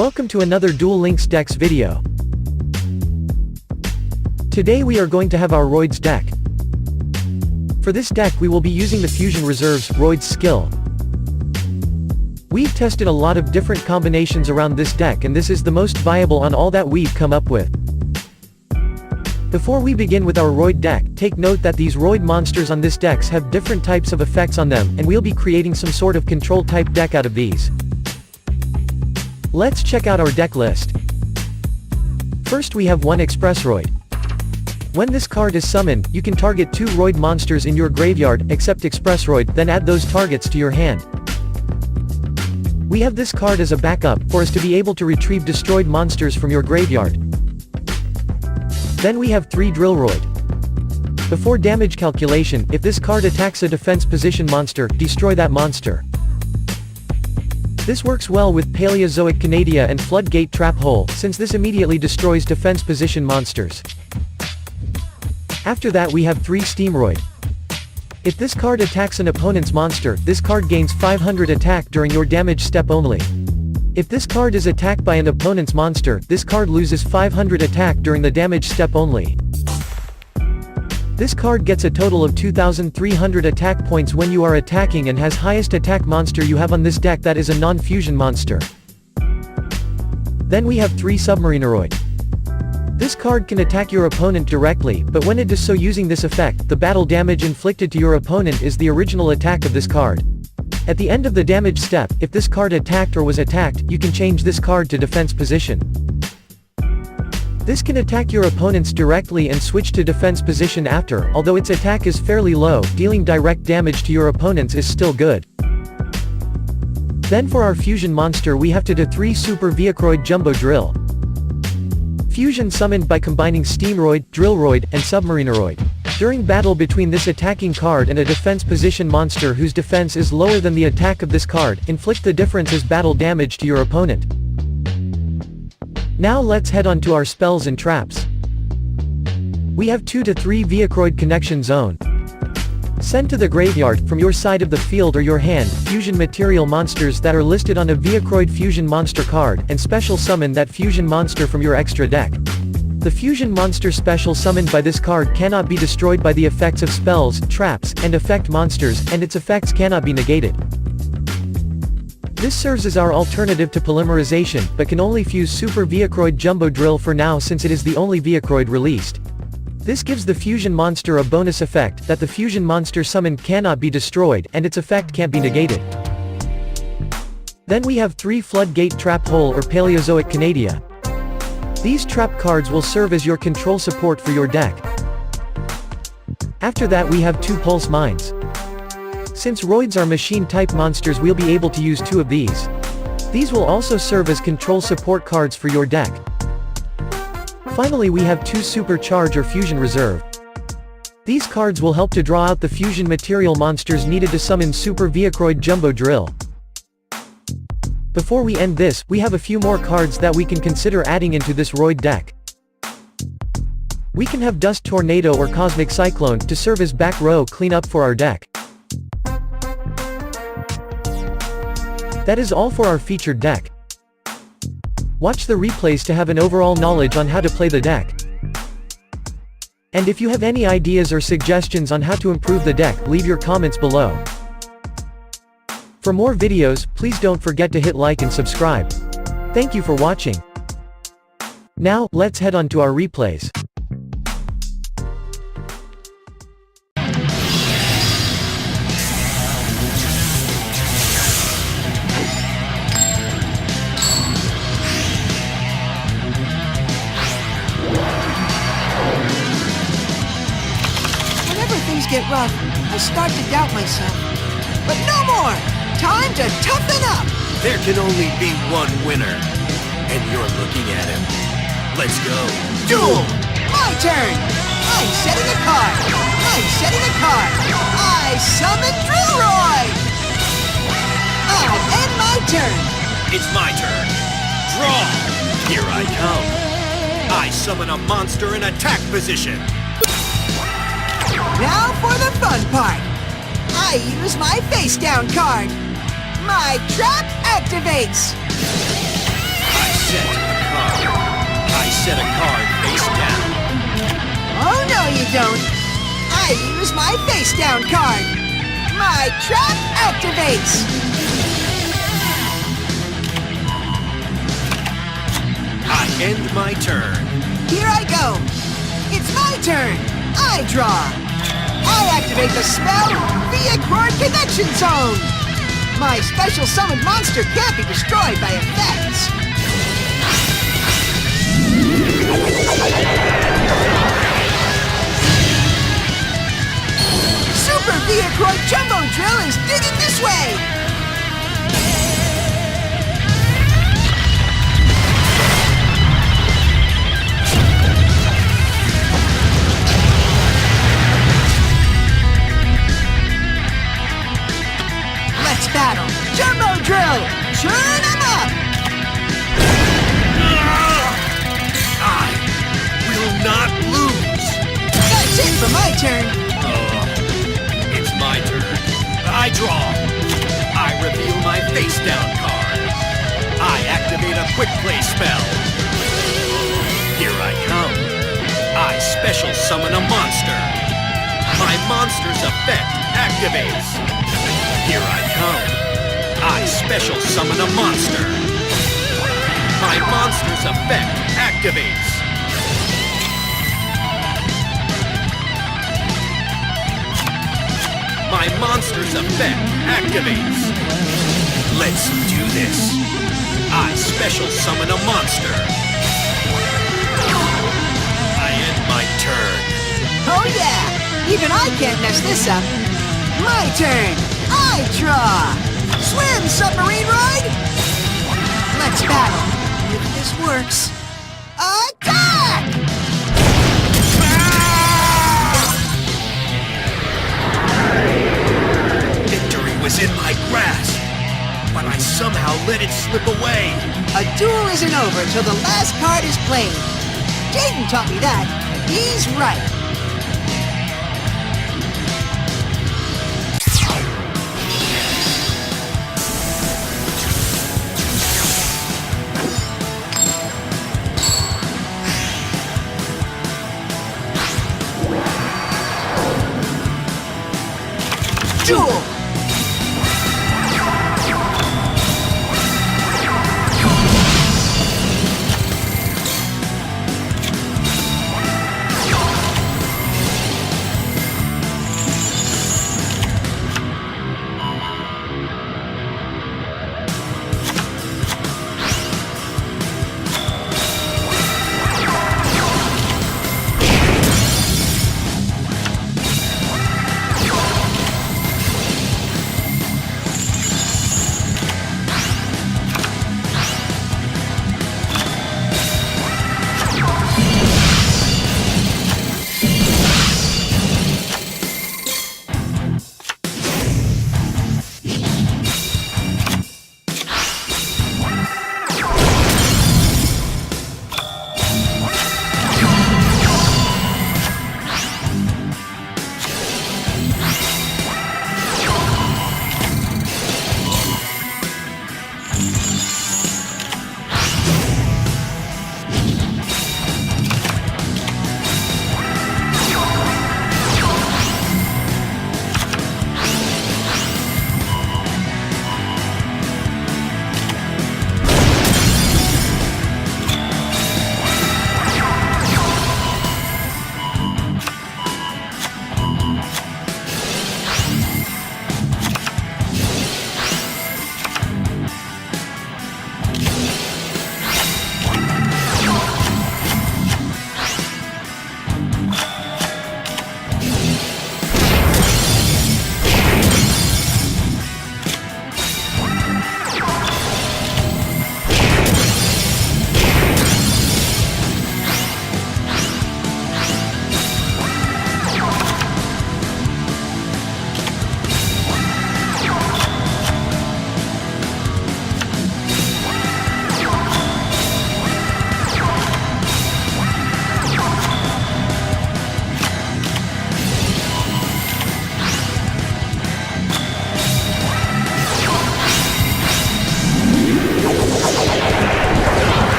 Welcome to another Duel Links Decks video. Today we are going to have our Roids deck. For this deck we will be using the Fusion Reserve's Roids skill. We've tested a lot of different combinations around this deck and this is the most viable on all that we've come up with. Before we begin with our Roid deck, take note that these Roid monsters on this decks have different types of effects on them, and we'll be creating some sort of control type deck out of these. Let's check out our deck list. First we have one Expressroid. When this card is summoned, you can target 2 Roid monsters in your graveyard, except Expressroid, then add those targets to your hand. We have this card as a backup, for us to be able to retrieve destroyed monsters from your graveyard. Then we have 3 Drillroid. Before damage calculation, if this card attacks a defense position monster, destroy that monster. This works well with Paleozoic Canadia and Floodgate Trap Hole, since this immediately destroys defense position monsters. After that we have 3 Steamroid. If this card attacks an opponent's monster, this card gains 500 attack during your damage step only. If this card is attacked by an opponent's monster, this card loses 500 attack during the damage step only. This card gets a total of 2,300 attack points when you are attacking and has highest attack monster you have on this deck that is a non-fusion monster. Then we have 3 Submarineroid. This card can attack your opponent directly, but when it does so using this effect, the battle damage inflicted to your opponent is the original attack of this card. At the end of the damage step, if this card attacked or was attacked, you can change this card to defense position. This can attack your opponents directly and switch to defense position after, although its attack is fairly low, dealing direct damage to your opponents is still good. Then for our fusion monster we have to do 3 Super Vehicroid Jumbo Drill. Fusion summoned by combining Steamroid, Drillroid, and Submarineroid. During battle between this attacking card and a defense position monster whose defense is lower than the attack of this card, inflict the difference as battle damage to your opponent. Now let's head on to our spells and traps. We have 2 to 3 Vehicroid Connection Zone. Send to the graveyard, from your side of the field or your hand, fusion material monsters that are listed on a Vehicroid fusion monster card, and special summon that fusion monster from your extra deck. The fusion monster special summoned by this card cannot be destroyed by the effects of spells, traps, and effect monsters, and its effects cannot be negated. This serves as our alternative to polymerization, but can only fuse Super Vehicroid Jumbo Drill for now since it is the only Vehicroid released. This gives the fusion monster a bonus effect, that the fusion monster summoned cannot be destroyed, and its effect can't be negated. Then we have 3 Floodgate Trap Hole or Paleozoic Canadia. These trap cards will serve as your control support for your deck. After that we have 2 Pulse Mines. Since Roids are machine-type monsters we'll be able to use 2 of these. These will also serve as control support cards for your deck. Finally we have 2 Supercharge or Fusion Reserve. These cards will help to draw out the fusion material monsters needed to summon Super Vehicroid Jumbo Drill. Before we end this, we have a few more cards that we can consider adding into this Roid deck. We can have Dust Tornado or Cosmic Cyclone to serve as back row cleanup for our deck. That is all for our featured deck. Watch the replays to have an overall knowledge on how to play the deck. And if you have any ideas or suggestions on how to improve the deck, leave your comments below. For more videos, please don't forget to hit like and subscribe. Thank you for watching. Now, let's head on to our replays. Things get rough, I start to doubt myself. But no more! Time to toughen up! There can only be one winner. And you're looking at him. Let's go. Duel! My turn! I'm setting a card! I'm setting a card! I summon Drillroid! I'll end my turn! It's my turn. Draw! Here I come. I summon a monster in attack position. Now for the fun part. I use my face down card. My trap activates. I set a card. I set a card face down. Oh, no, you don't. I use my face down card. My trap activates. I end my turn. Here I go. It's my turn. I draw. I activate the spell Vehicroid Connection Zone. My special summoned monster can't be destroyed by effects. Super Vehicroid Jumbo Drill is digging this way! Let's battle! Jumbo Drill! Turn 'em up! I will not lose. That's it for my turn. It's my turn. I draw. I reveal my face down card. I activate a quick play spell. Here I come. I special summon a monster. My monster's effect activates. Here I come. I special summon a monster. My monster's effect activates. My monster's effect activates. Let's do this. I special summon a monster. I end my turn. Oh yeah! Even I can't mess this up. My turn! I draw! Swim, Submarineroid! Let's battle. If this works... Attack! Victory was in my grasp, but I somehow let it slip away. A duel isn't over till the last card is played. Jaden taught me that, and he's right. Duel!